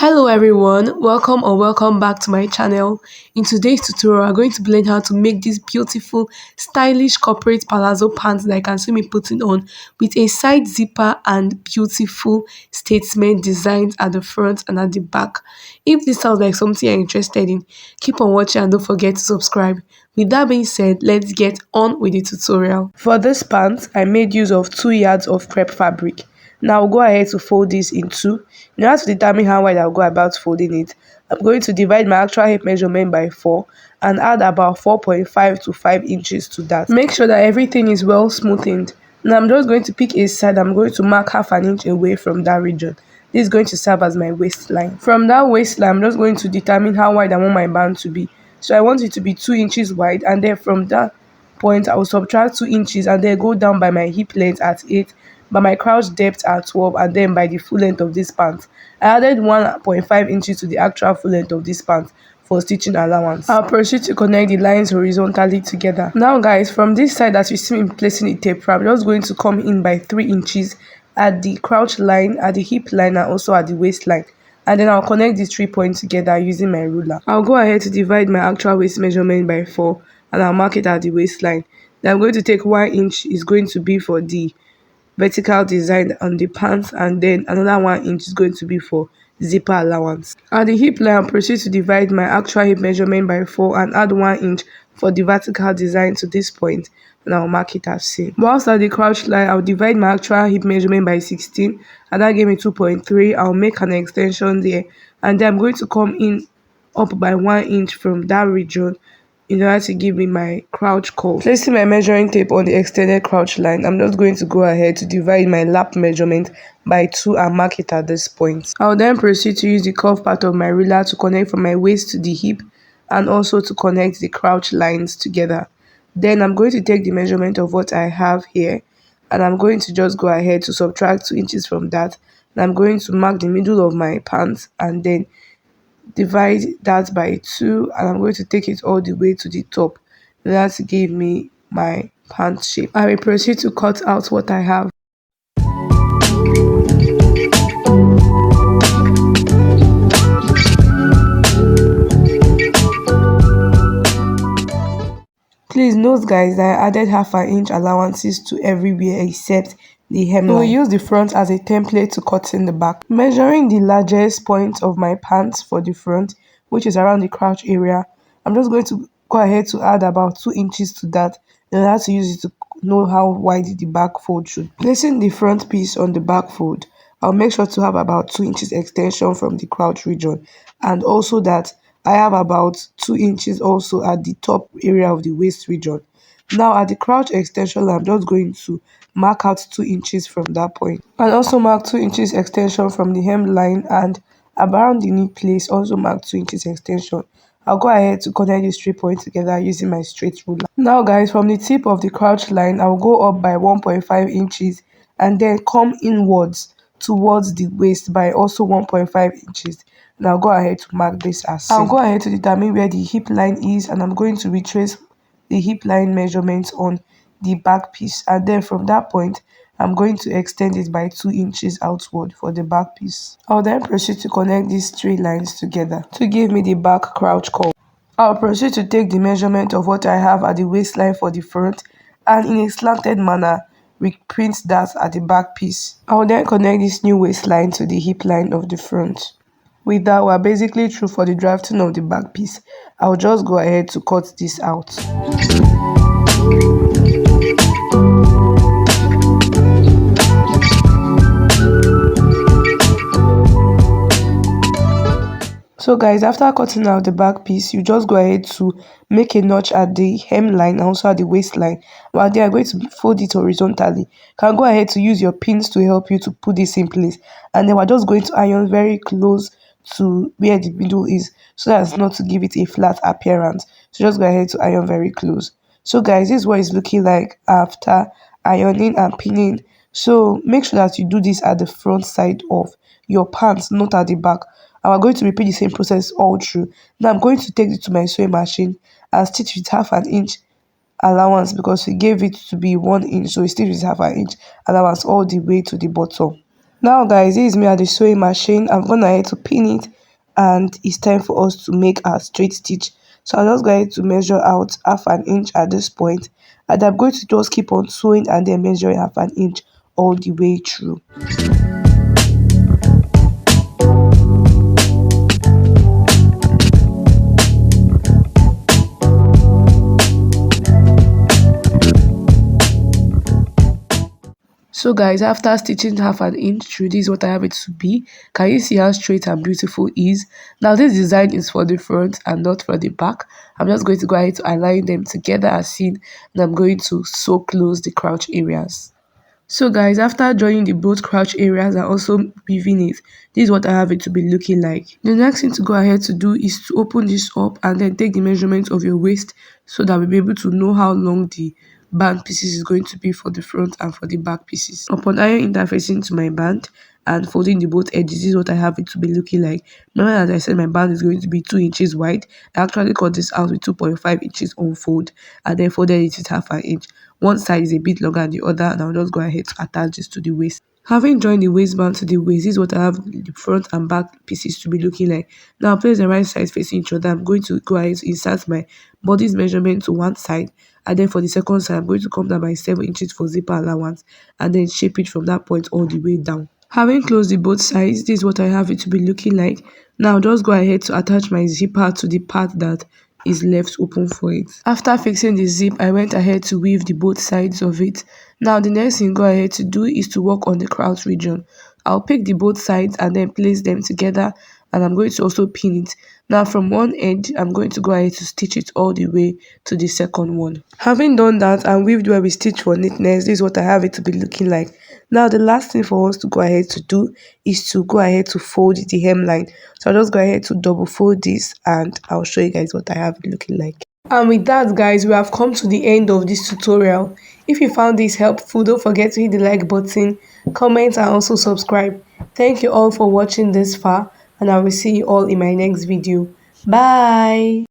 Hello everyone, welcome or welcome back to my channel. In today's tutorial, I'm going to learn how to make this beautiful, stylish corporate palazzo pants that I can see me putting on with a side zipper and beautiful statement designs at the front and at the back. If this sounds like something you're interested in, keep on watching and don't forget to subscribe. With that being said, let's get on with the tutorial. For this pants, I made use of 2 yards of crepe fabric. Now I'll go ahead to fold this in two. In order to determine how wide I'll go about folding it, I'm going to divide my actual hip measurement by 4 and add about 4.5 to 5 inches to that. Make sure that everything is well smoothened. Now I'm just going to pick a side. I'm going to mark half an inch away from that region. This is going to serve as my waistline. From that waistline, I'm just going to determine how wide I want my band to be. So I want it to be 2 inches wide, and then from that point I will subtract 2 inches and then go down by my hip length at 8, by my crouch depth at 12, and then by the full length of this pant. I added 1.5 inches to the actual full length of this pant for stitching allowance. I'll proceed to connect the lines horizontally together. Now guys, from this side that you see me placing the tape, I'm just going to come in by 3 inches at the crouch line, at the hip line, and also at the waistline. And then I'll connect these 3 points together using my ruler. I'll go ahead to divide my actual waist measurement by 4 and I'll mark it at the waistline. Then I'm going to take 1 inch is going to be for the vertical design on the pants, and then another 1 inch is going to be for zipper allowance. At the hip line, I'll proceed to divide my actual hip measurement by 4 and add 1 inch for the vertical design to this point, and I'll mark it as same. Whilst at the crouch line, I'll divide my actual hip measurement by 16 and that gave me 2.3. I'll make an extension there, and then I'm going to come in up by 1 inch from that region in order to give me my crouch curve. Placing my measuring tape on the extended crouch line, I'm just going to go ahead to divide my lap measurement by 2 and mark it at this point. I'll then proceed to use the curved part of my ruler to connect from my waist to the hip and also to connect the crouch lines together. Then I'm going to take the measurement of what I have here, and I'm going to just go ahead to subtract 2 inches from that. And I'm going to mark the middle of my pants and then divide that by 2, and I'm going to take it all the way to the top. That gave me my pant shape. I will proceed to cut out what I have. Please note guys that I added half an inch allowances to everywhere except the hemline. We'll use the front as a template to cut in the back. Measuring the largest point of my pants for the front, which is around the crouch area, I'm just going to go ahead to add about 2 inches to that in order to use it to know how wide the back fold should be. Placing the front piece on the back fold, I'll make sure to have about 2 inches extension from the crouch region, and also that I have about 2 inches also at the top area of the waist region. Now at the crouch extension, I'm just going to mark out 2 inches from that point, and also mark 2 inches extension from the hemline, and around the knee place also mark 2 inches extension. I'll go ahead to connect these 3 points together using my straight ruler. Now guys, from the tip of the crouch line, I'll go up by 1.5 inches and then come inwards towards the waist by also 1.5 inches. Now go ahead to mark this as same. I'll go ahead to determine where the hip line is, and I'm going to retrace the hip line measurements on the back piece, and then from that point I'm going to extend it by 2 inches outward for the back piece. I'll then proceed to connect these 3 lines together to give me the back crouch curve. I'll proceed to take the measurement of what I have at the waistline for the front, and in a slanted manner reprint that at the back piece. I'll then connect this new waistline to the hip line of the front. With that, we're basically through for the drafting of the back piece. I'll just go ahead to cut this out. So guys, after cutting out the back piece, you just go ahead to make a notch at the hemline and also at the waistline. While they are going to fold it horizontally, you can go ahead to use your pins to help you to put this in place. And then we're just going to iron very close to where the middle is, so that's not to give it a flat appearance. So just go ahead to iron very close. So guys, this is what it's looking like after ironing and pinning. So make sure that you do this at the front side of your pants, not at the back. And we're going to repeat the same process all through. Now I'm going to take it to my sewing machine and stitch with half an inch allowance, because we gave it to be 1 inch, so we stitch with half an inch allowance all the way to the bottom. Now guys, this is me at the sewing machine. I've gone ahead to pin it, and it's time for us to make our straight stitch. So I'm just going to measure out half an inch at this point, and I'm going to just keep on sewing and then measuring half an inch all the way through. So guys, after stitching half an inch through, this is what I have it to be. Can you see how straight and beautiful it is? Now this design is for the front and not for the back. I'm just going to go ahead to align them together as seen, and I'm going to sew close the crotch areas. So guys, after joining the both crotch areas and also weaving it, this is what I have it to be looking like. The next thing to go ahead to do is to open this up and then take the measurement of your waist, so that we'll be able to know how long the band pieces is going to be for the front and for the back pieces. Upon iron interfacing to my band and folding the both edges, this is what I have it to be looking like. Remember that I said my band is going to be 2 inches wide. I actually cut this out with 2.5 inches on fold and then folded it with half an inch. One side is a bit longer than the other, and I'll just go ahead to attach this to the waist. Having joined the waistband to the waist, this is what I have the front and back pieces to be looking like. Now place the right sides facing each other. I'm going to go ahead to insert my body's measurement to one side, and then for the second side I'm going to come down by 7 inches for zipper allowance and then shape it from that point all the way down. Having closed the both sides, this is what I have it to be looking like. Now just go ahead to attach my zipper to the part that is left open for it. After fixing the zip, I went ahead to weave the both sides of it. Now the next thing go ahead to do is to work on the crotch region. I'll pick the both sides and then place them together, and I'm going to also pin it. Now from one edge, I'm going to go ahead to stitch it all the way to the second one. Having done that and weaved where we stitch for neatness, this is what I have it to be looking like. Now the last thing for us to go ahead to do is to go ahead to fold the hemline. So I'll just go ahead to double fold this, and I'll show you guys what I have it looking like. And with that guys, we have come to the end of this tutorial. If you found this helpful, don't forget to hit the like button, comment, and also subscribe. Thank you all for watching this far, and I will see you all in my next video. Bye.